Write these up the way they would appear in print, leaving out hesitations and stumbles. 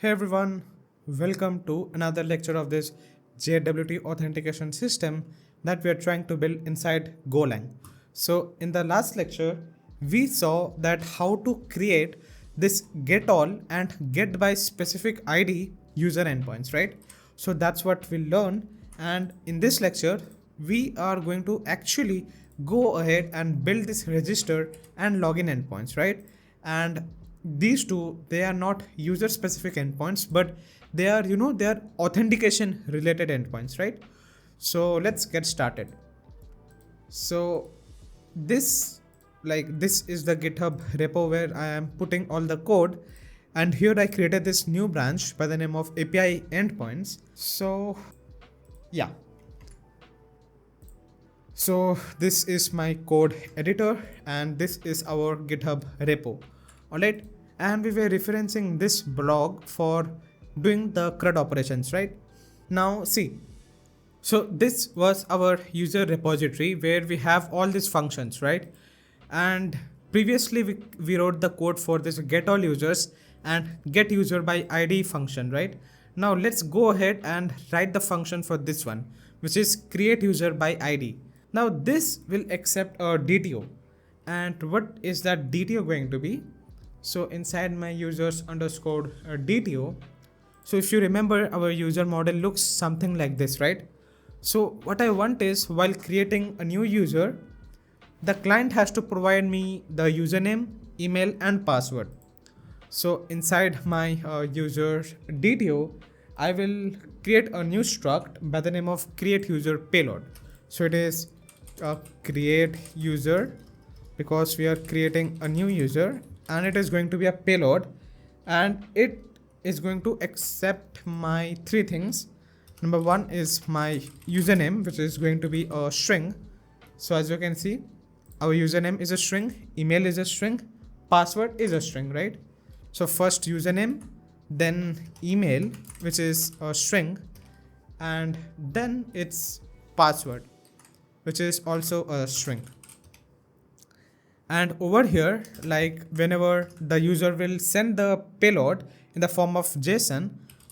Hey everyone, welcome to another lecture of this JWT Authentication System that we are trying to build inside Golang. So in the last lecture, we saw that how to create this get all and get by specific ID user endpoints, right? So that's what we learned, and in this lecture, we are going to actually go ahead and build this register and login endpoints, right? And these two, they are not user specific endpoints, but they are they are authentication related endpoints, right? So let's get started. So this is the GitHub repo where I am putting all the code, and here I created this new branch by the name of API endpoints. So yeah, so this is my code editor and this is our GitHub repo. Alright, and we were referencing this blog for doing the CRUD operations, right? Now see, so this was our user repository where we have all these functions, right? And previously we wrote the code for this get all users and get user by ID function, right? Now let's go ahead and write the function for this one, which is create user by ID. Now this will accept a DTO. And what is that DTO going to be? So inside my users underscore DTO. So if you remember, our user model looks something like this, right? So what I want is, while creating a new user, the client has to provide me the username, email and password. So inside my user DTO, I will create a new struct by the name of create user payload. So it is create user because we are creating a new user, and it is going to be a payload, and it is going to accept my three things. Number one is my username, which is going to be a string. So as you can see, our username is a string, email is a string, password is a string, right? So first username, then email, which is a string, and then it's password, which is also a string. And over here, like whenever the user will send the payload in the form of JSON,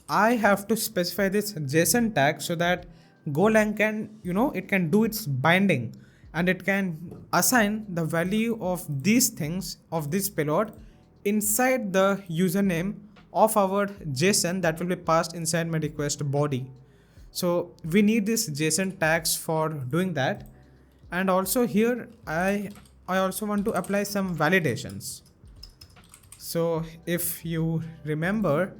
I have to specify this JSON tag so that Golang can, it can do its binding and it can assign the value of these things of this payload inside the username of our JSON that will be passed inside my request body. So we need this JSON tags for doing that. And also here I also want to apply some validations. So if you remember,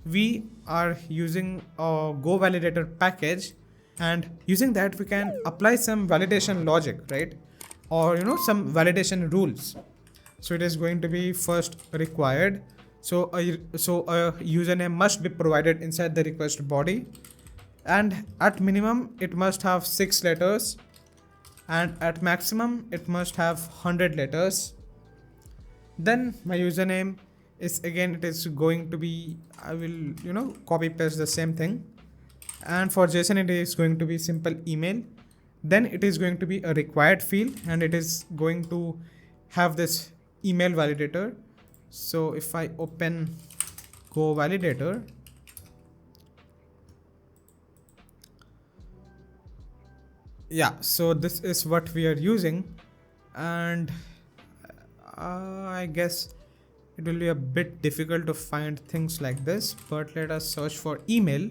we are using a Go validator package, and using that we can apply some validation logic, right? Or some validation rules. So it is going to be first required. So a username must be provided inside the request body, and at minimum it must have 6 letters, and at maximum it must have 100 letters. Then my username is, again, it is going to be, I will copy paste the same thing, and for JSON it is going to be simple email. Then it is going to be a required field, and it is going to have this email validator. So if I open Go validator, yeah, so this is what we are using, and I guess it will be a bit difficult to find things like this, but let us search for email,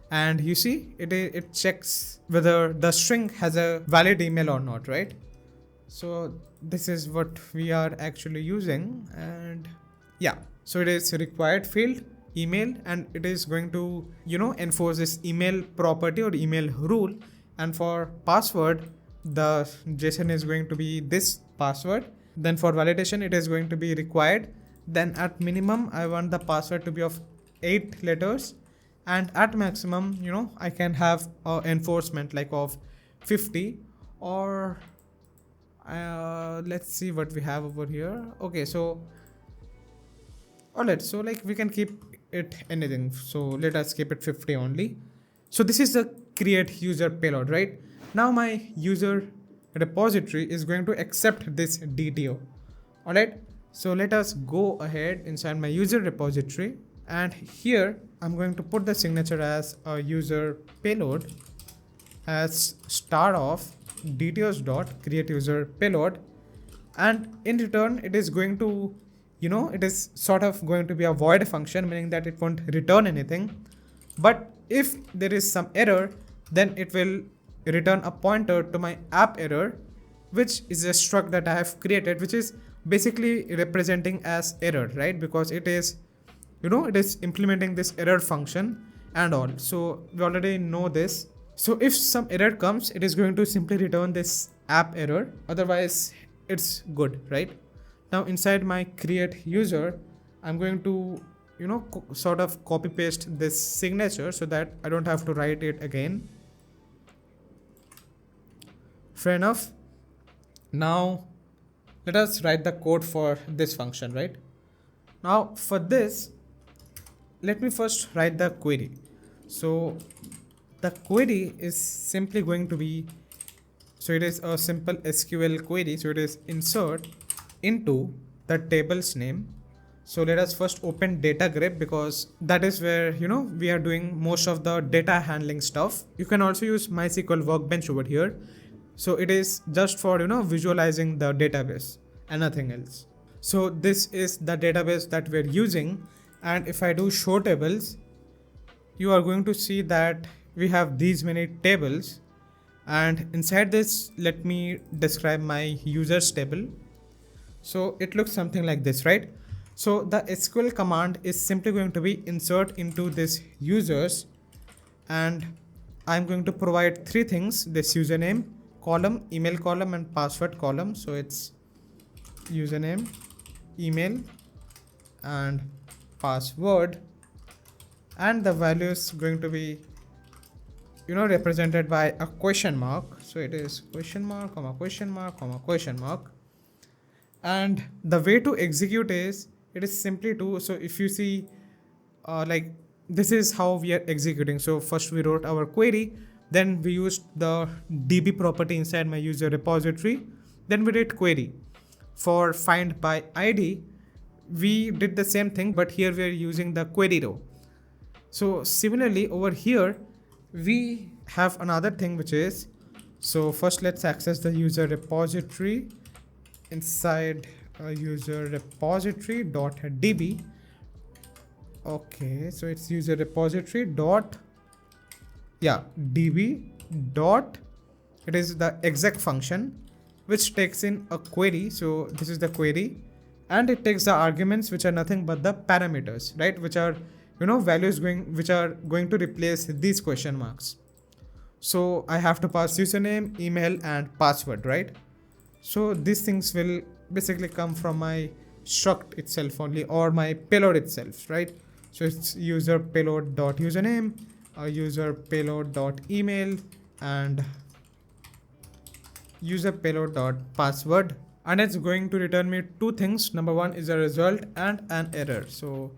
and you see it checks whether the string has a valid email or not, right? So this is what we are actually using, and yeah, so it is required field email, and it is going to enforce this email property or email rule. And for password, the JSON is going to be this password. Then for validation, it is going to be required. Then at minimum, I want the password to be of 8 letters, and at maximum, I can have enforcement like of 50, or let's see what we have over here. Okay, so alright, so like we can keep it anything. So let us keep it 50 only. So this is the create user payload, right? Now my user repository is going to accept this DTO. Alright, so let us go ahead inside my user repository, And here I'm going to put the signature as a user payload as start of details dot create user payload, and in return it is going to, it is sort of going to be a void function, meaning that it won't return anything. But if there is some error, then it will return a pointer to my app error, which is a struct that I have created, which is basically representing as error, right? Because it is, it is implementing this error function and all. So we already know this. So if some error comes, it is going to simply return this app error. Otherwise, it's good, right? Now inside my create user, I'm going to, sort of copy paste this signature so that I don't have to write it again. Fair enough. Now let us write the code for this function, right? Now for this, let me first write the query. So the query is simply going to be, so it is a simple SQL query. So it is insert into the table's name. So let us first open data grep, because that is where, we are doing most of the data handling stuff. You can also use MySQL Workbench over here. So it is just for, visualizing the database and nothing else. So this is the database that we're using. And if I do show tables, you are going to see that we have these many tables. And inside this, let me describe my users table. So it looks something like this, right? So the SQL command is simply going to be insert into this users, and I'm going to provide three things: this username column, email column, and password column. So it's username, email, and password, and the value is going to be, represented by a question mark. So it is question mark, comma, question mark, comma, question mark. And the way to execute is, it is simply to, so if you see, like this is how we are executing. So first we wrote our query, then we used the DB property inside my user repository. Then we did query. For find by ID, we did the same thing, but here we are using the query row. So similarly over here, we have another thing, which is, so first let's access the user repository. Inside user repository dot db. Okay, so it's user repository dot, db dot, it is the exec function which takes in a query. So this is the query, and it takes the arguments, which are nothing but the parameters, right? Which are, values which are going to replace these question marks. So I have to pass username, email, and password, right? So these things will basically come from my struct itself only, or my payload itself, right? So it's user payload dot username, user payload dot email, and user payload dot password. And it's going to return me two things. Number one is a result and an error. So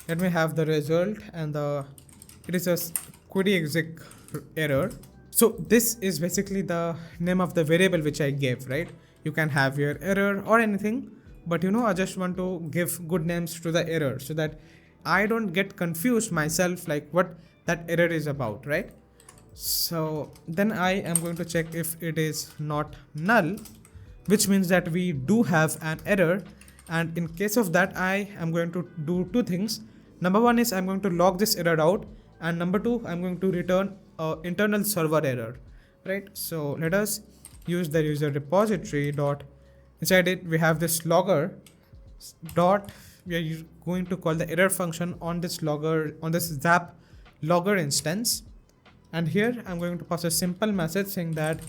let me have the result, and it is a query exec error. So this is basically the name of the variable which I gave, right? You can have your error or anything, but I just want to give good names to the error so that I don't get confused myself, like what that error is about, right? So then I am going to check if it is not null, which means that we do have an error. And in case of that, I am going to do two things. Number one is I'm going to log this error out, and number two, I'm going to return an internal server error, right? So let us use the user repository dot, inside it we have this logger dot, we are going to call the error function on this logger, on this zap logger instance. And here I'm going to pass a simple message saying that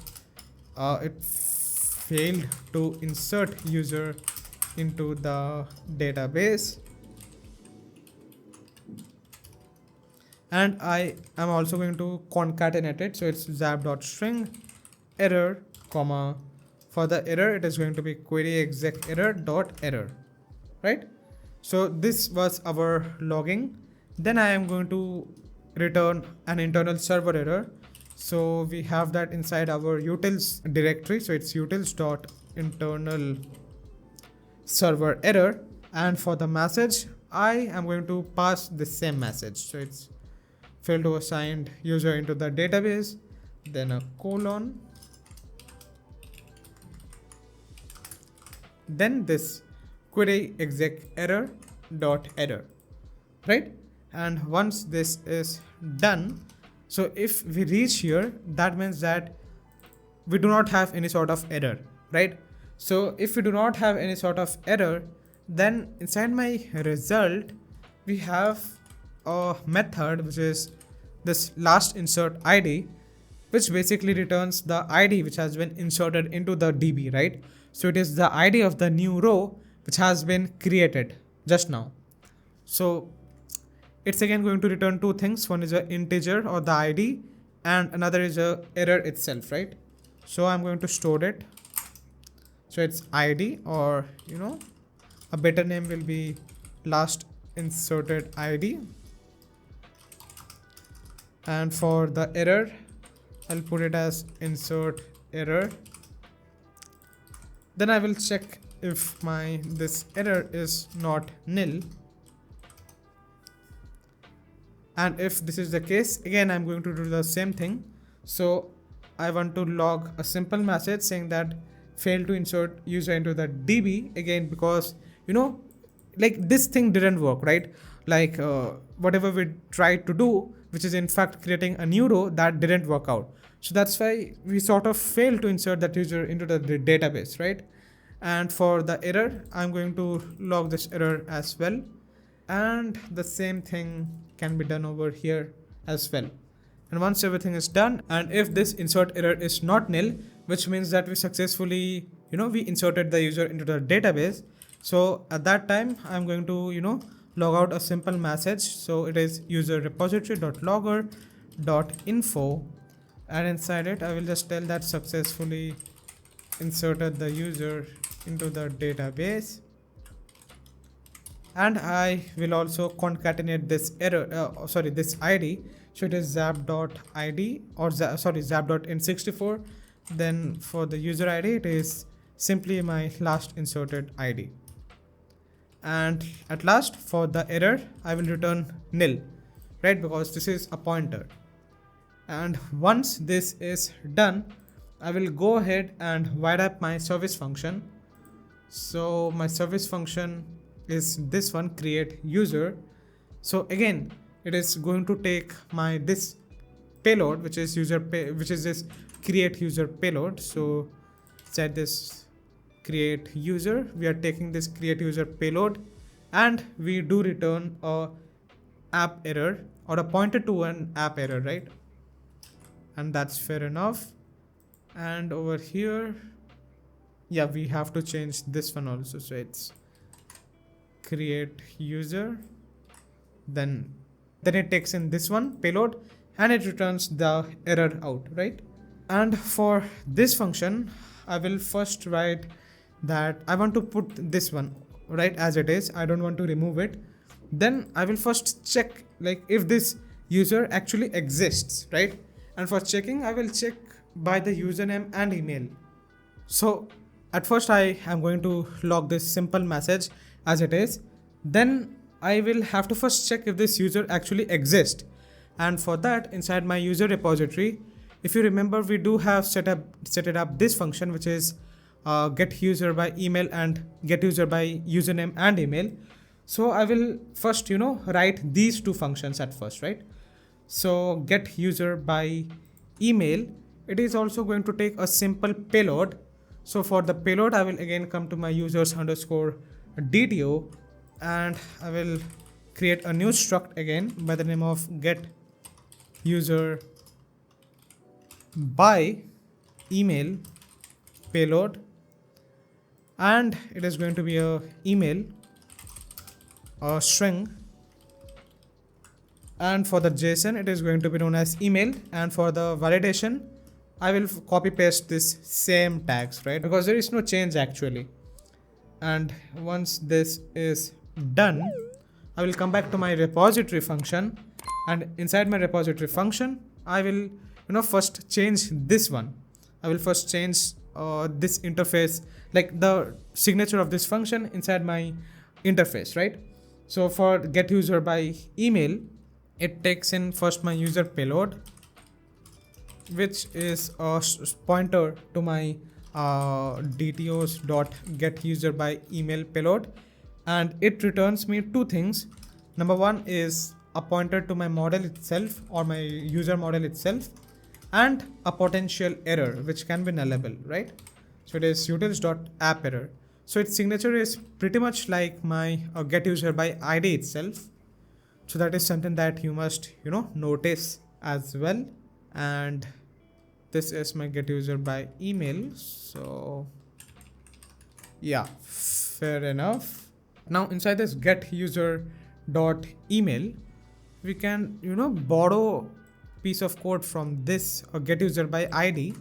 it failed to insert user into the database. And I am also going to concatenate it. So it's zap.string error, comma, for the error it is going to be query exec error dot error, right? So this was our logging. Then I am going to return an internal server error. So we have that inside our utils directory. So it's utils dot internal server error. And for the message, I am going to pass the same message. So it's failed to assign user into the database, then a colon, then this query exec error dot error, right? And once this is done, so if we reach here, that means that we do not have any sort of error, right? So if we do not have any sort of error, then inside my result we have a method which is this last insert id, which basically returns the id which has been inserted into the db, right? So it is the id of the new row which has been created just now. So it's again going to return two things. One is an integer or the id, and another is a error itself, right? So I'm going to store it. So it's id, or a better name will be last inserted id. And for the error, I'll put it as insert error. Then I will check if this error is not nil. And if this is the case, again I'm going to do the same thing. So I want to log a simple message saying that failed to insert user into the DB, again because like this thing didn't work, right? Like whatever we tried to do, which is in fact creating a new row, that didn't work out. So that's why we sort of failed to insert that user into the database, right? And for the error, I'm going to log this error as well. And the same thing can be done over here as well. And once everything is done, and if this insert error is not nil, which means that we successfully, we inserted the user into the database. So at that time, I'm going to, log out a simple message. So it is user repository.logger.info, and inside it, I will just tell that successfully inserted the user into the database. And I will also concatenate this error, this ID. So it is zap.id or zap.in64. Then for the user ID, it is simply my last inserted ID. And at last, for the error, I will return nil, right? Because this is a pointer. And once this is done, I will go ahead and write up my service function. So my service function is this one, create user. So again, it is going to take this payload, which is this create user payload. So set this create user. We are taking this create user payload, and we do return a app error or a pointer to an app error, right? And that's fair enough. And over here, yeah, we have to change this one also. So it's create user, then it takes in this one payload, and it returns the error out, right? And for this function, I will first write that I want to put this one right as it is. I don't want to remove it. Then I will first check like if this user actually exists, right? And for checking, I will check by the username and email. So at first I am going to log this simple message as it is. Then I will have to first check if this user actually exists. And for that, inside my user repository, if you remember, we do have set it up this function, which is get user by email and get user by username and email. So I will first, write these two functions at first, right? So get user by email, it is also going to take a simple payload. So for the payload, I will again come to my users underscore DTO, and I will create a new struct again by the name of get user by email payload, and it is going to be a email or string, and for the JSON it is going to be known as email, and for the validation I will copy paste this same tags, right? Because there is no change actually. And once this is done, I will come back to my repository function, and inside my repository function I will first change this one. I will first change this interface, like the signature of this function inside my interface, right? So for get user by email, it takes in first my user payload, which is a pointer to my dtos dot get user by email payload, and it returns me two things. Number one is a pointer to my model itself or my user model itself, and a potential error which can be nullable, right? So it is utils dot app error. So its signature is pretty much like my get user by ID itself. So that is something that you must notice as well. And this is my get user by email. So yeah, fair enough. Now inside this get user dot email, we can borrow piece of code from this get user by ID.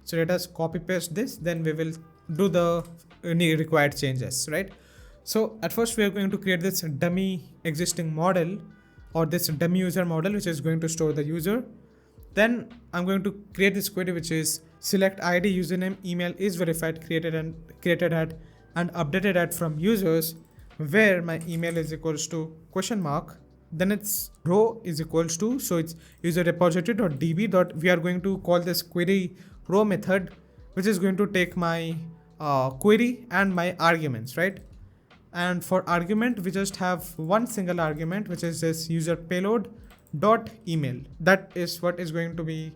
So let us copy paste this, then we will do the required changes, right? So at first we are going to create this dummy existing model or this dummy user model, which is going to store the user. Then I'm going to create this query, which is select ID username email is verified created at and updated at from users, where my email is equals to question mark. Then its row is equals to, so it's user repository dot db dot, we are going to call this query row method, which is going to take my query and my arguments, right? And for argument, we just have one single argument, which is this user payload dot email. That is what is going to be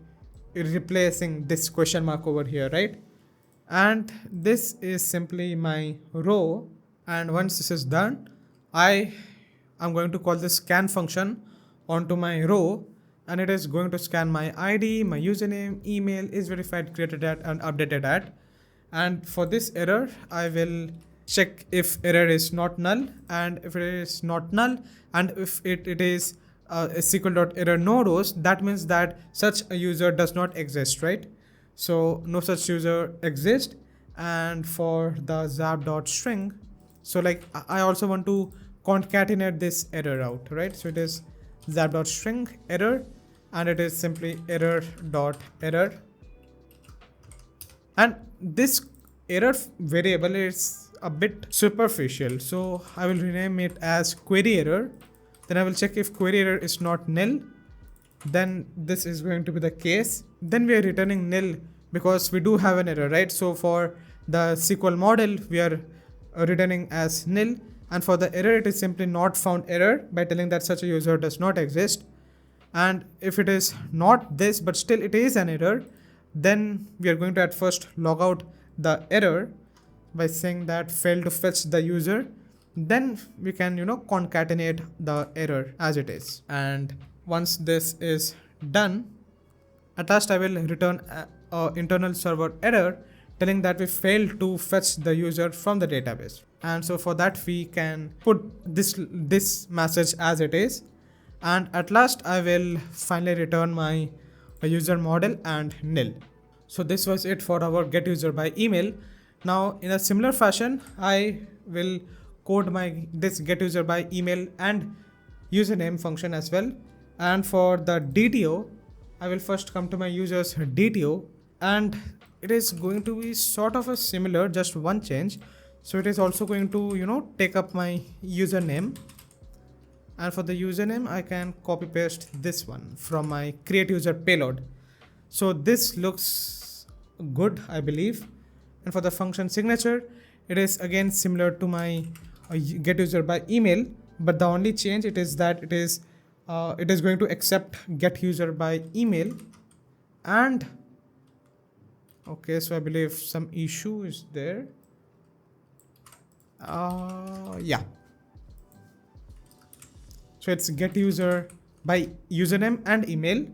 replacing this question mark over here, right? And this is simply my row. And once this is done, I'm going to call this scan function onto my row, and it is going to scan my ID, my username, email is verified created at and updated at. And for this error, I will check if error is not null, and if it is not null, and if it is a SQL.error no rows, that means that such a user does not exist, right? So no such user exists. And for the zap.string, so like I also want to concatenate this error out, right? So it is zap.string error, and it is simply error.error. And this error variable is a bit superficial, so I will rename it as query error. Then I will check if query error is not nil, then this is going to be the case. Then we are returning nil because we do have an error, right? So for the SQL model, we are returning as nil, and for the error, it is simply not found error by telling that such a user does not exist. And if it is not this, but still it is an error, then we are going to at first log out the error by saying that failed to fetch the user. Then we can concatenate the error as it is. And once this is done, at last I will return a internal server error telling that we failed to fetch the user from the database. And so for that we can put this message as it is. And at last I will finally return my user model and nil. So this was it for our get user by email. Now in a similar fashion, I will code this get user by email and username function as well. And for the DTO, I will first come to my user's DTO, and it is going to be sort of a similar, just one change. So it is also going to take up my username, and for the username I can copy paste this one from my create user payload. So this looks good, I believe. And for the function signature, it is again similar to my get user by email, but the only change it is that it is going to accept get user by email. And okay, so I believe some issue is there. Yeah. So it's get user by username and email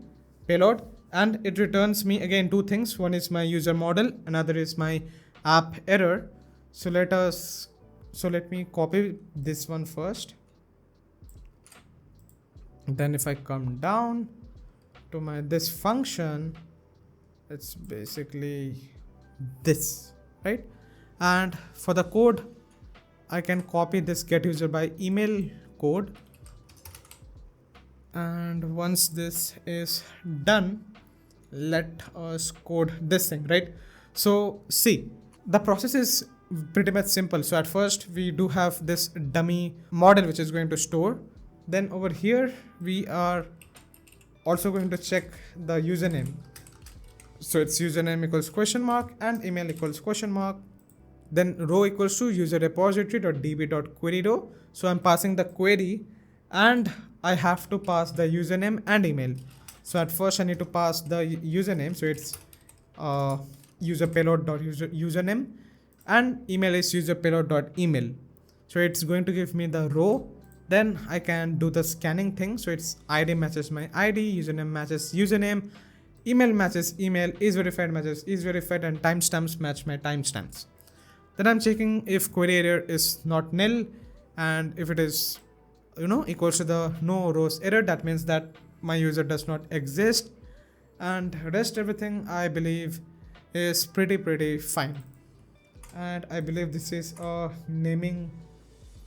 payload, and it returns me again two things. One is my user model, another is my app error. So let me copy this one first. Then if I come down to this function, it's basically this, right? And for the code, I can copy this get user by email code. And once this is done, let us code this thing, right? So see, the process is pretty much simple. So at first we do have this dummy model which is going to store. Then over here we are also going to check the username. So it's username equals question mark and email equals question mark. Then row equals to user repository.db.query row. So I'm passing the query and I have to pass the username and email. So at first I need to pass the username. So it's user payload.username and email is user payload.email. So it's going to give me the row. Then I can do the scanning thing. So it's ID matches my ID, username matches username, email matches email, is verified matches is verified, and timestamps match my timestamps. Then I'm checking if query error is not nil, and if it is equals to the no rows error, that means that my user does not exist, and rest everything I believe is pretty fine. And I believe this is a naming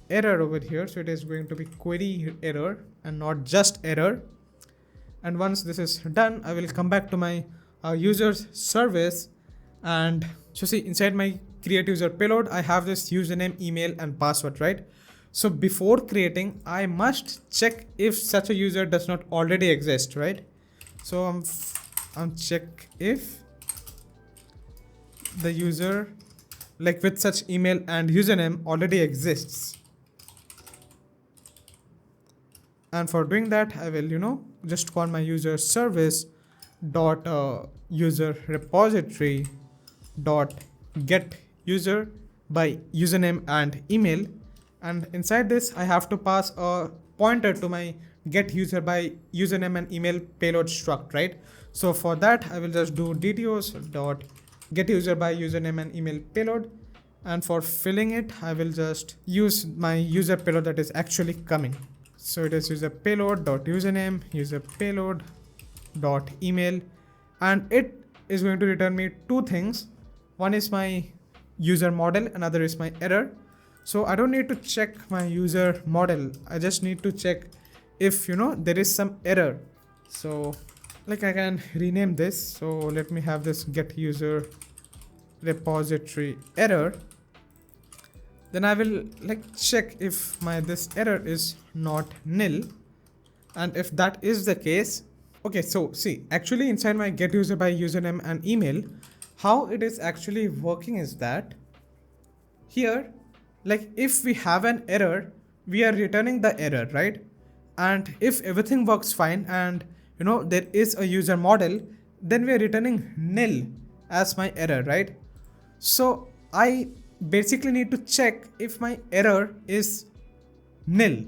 error over here, so it is going to be query error and not just error. And once this is done, I will come back to my users service, and so see inside my create user payload I have this username, email and password, right? So before creating I must check if such a user does not already exist, right? So I'm check if the user like with such email and username already exists. And for doing that I will just call my user service dot user repository dot get user by username and email, and inside this I have to pass a pointer to my get user by username and email payload struct, right? So for that I will just do dtos dot get user by username and email payload, and for filling it I will just use my user payload that is actually coming. So it is user payload dot username, user payload dot email, and it is going to return me two things. One is my user model, another is my error. So I don't need to check my user model, I just need to check if there is some error. So like I can rename this, so let me have this get user repository error. Then I will check if my this error is not nil, and if that is the case, okay, so see actually inside my get user by username and email, how it is actually working is that here if we have an error we are returning the error, right? And if everything works fine and there is a user model, then we are returning nil as my error, right? So I basically need to check if my error is nil,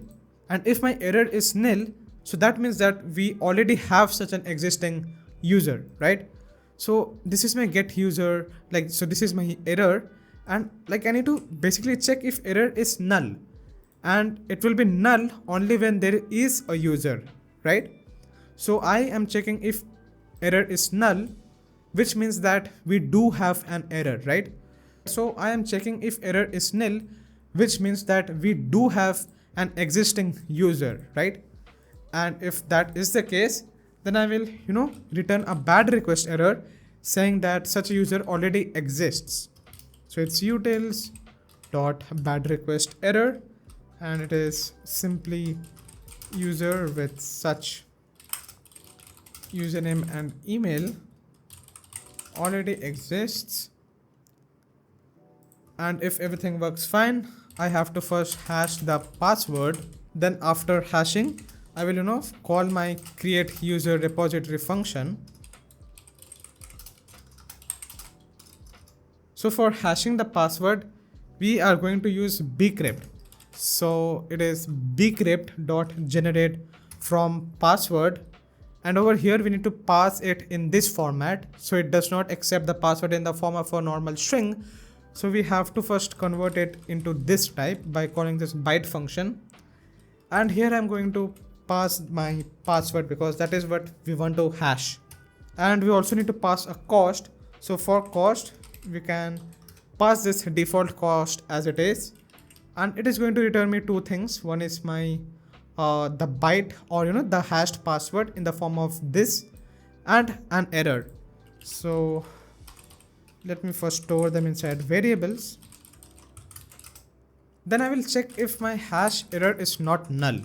and if my error is nil, so that means that we already have such an existing user, right? So this is my get user, so this is my error, and I need to basically check if error is null, and it will be null only when there is a user, right? So I am checking if error is null, which means that we do have an error, right? So I am checking if error is nil, which means that we do have an existing user, right? And if that is the case, then I will return a bad request error saying that such a user already exists. So it's utils dot bad request error, and it is simply user with such username and email already exists. And if everything works fine, I have to first hash the password. Then after hashing, I will call my create user repository function. So for hashing the password, we are going to use bcrypt. So it is bcrypt.generate from password, and over here we need to pass it in this format. So it does not accept the password in the form of a normal string. So we have to first convert it into this type by calling this byte function. And here I'm going to pass my password because that is what we want to hash. And we also need to pass a cost. So for cost, we can pass this default cost as it is, and it is going to return me two things. One is my the byte or the hashed password in the form of this, and an error. So let me first store them inside variables. Then I will check if my hash error is not null,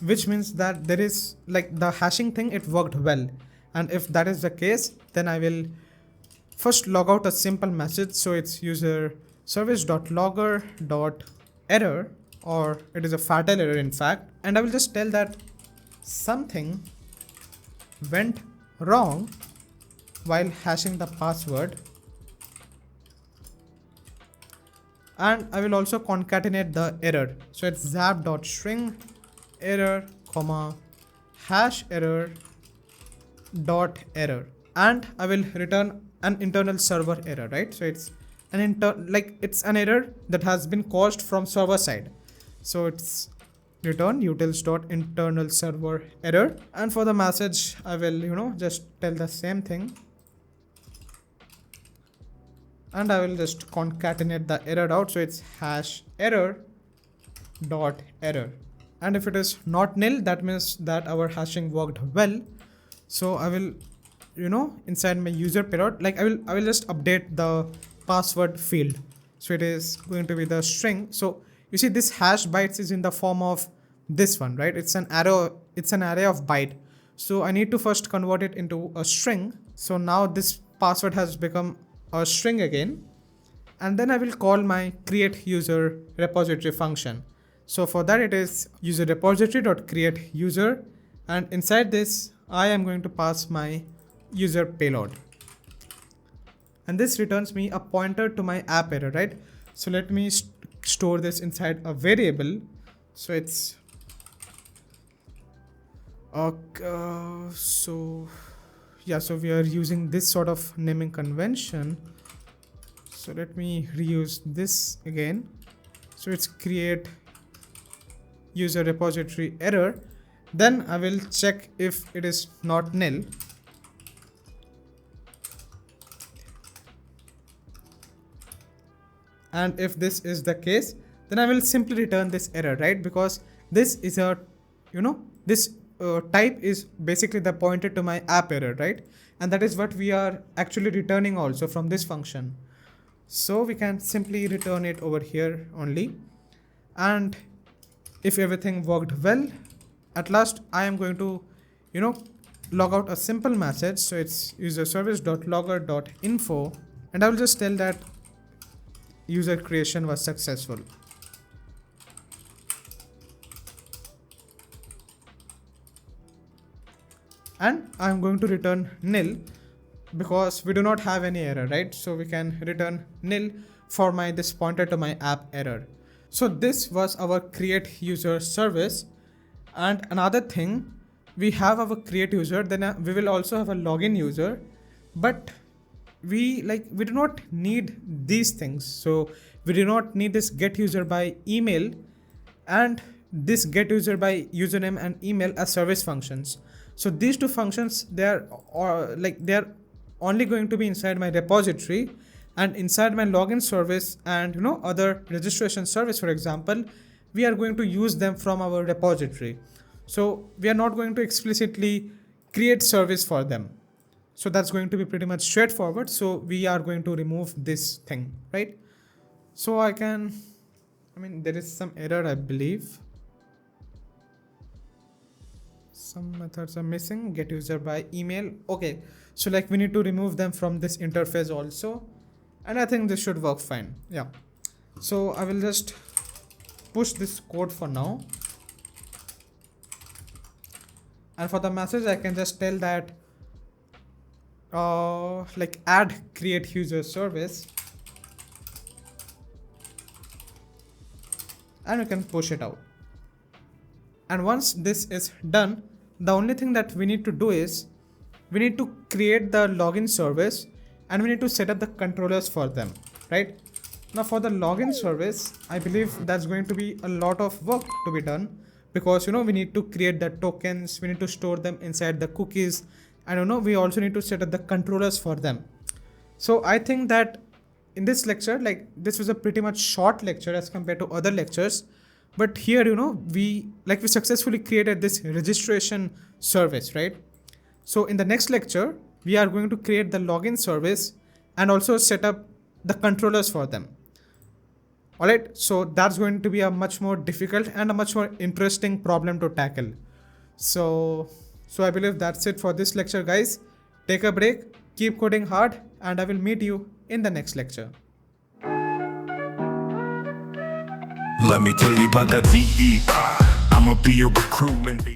which means that there is like the hashing thing, it worked well. And if that is the case, then I will first log out a simple message. So it's user service.logger.error, or it is a fatal error in fact. And I will just tell that something went wrong while hashing the password. And I will also concatenate the error. So it's zap.string error, comma, hash error dot error. And I will return an internal server error, right? So it's an it's an error that has been caused from server side. So it's return utils.internal server error. And for the message, I will, just tell the same thing. And I will just concatenate the error out. So it's hash error dot error. And if it is not nil, that means that our hashing worked well. So I will, inside my user payload, like I will just update the password field. So it is going to be the string. So you see this hash bytes is in the form of this one, right? It's an array of byte. So I need to first convert it into a string. So now this password has become a string again. And then I will call my create user repository function. So for that, it is user repository.create user. And inside this, I am going to pass my user payload. And this returns me a pointer to my app error, right? So let me store this inside a variable. So it's so we are using this sort of naming convention. So let me reuse this again. So it's create user repository error. Then I will check if it is not nil. And if this is the case, then I will simply return this error, right? Because this is a, this type is basically the pointer to my app error, right? And that is what we are actually returning also from this function. So we can simply return it over here only. And if everything worked well, at last I am going to, log out a simple message. So it's user service.logger.info. And I will just tell that user creation was successful. And I'm going to return nil because we do not have any error, right? So we can return nil for this pointer to my app error. So this was our create user service. And another thing, we have our create user, then we will also have a login user, but we do not need these things. So we do not need this get user by email and this get user by username and email as service functions. So these two functions, they are only going to be inside my repository, and inside my login service and other registration service, for example, we are going to use them from our repository. So we are not going to explicitly create service for them. So that's going to be pretty much straightforward. So we are going to remove this thing, right? So there is some error, I believe. Some methods are missing, get user by email. Okay, so we need to remove them from this interface also. And I think this should work fine. Yeah. So I will just push this code for now. And for the message, I can just tell that add create user service. And we can push it out. And once this is done, the only thing that we need to do is we need to create the login service and we need to set up the controllers for them, right? Now for the login service, I believe that's going to be a lot of work to be done because we need to create the tokens, we need to store them inside the cookies, and we also need to set up the controllers for them. So I think that in this lecture, this was a pretty much short lecture as compared to other lectures. But here, we successfully created this registration service, right? So in the next lecture, we are going to create the login service and also set up the controllers for them. Alright, so that's going to be a much more difficult and a much more interesting problem to tackle. So, so I believe that's it for this lecture, guys. Take a break, keep coding hard, and I will meet you in the next lecture. Let me tell you about that VE. I'ma be your recruitment.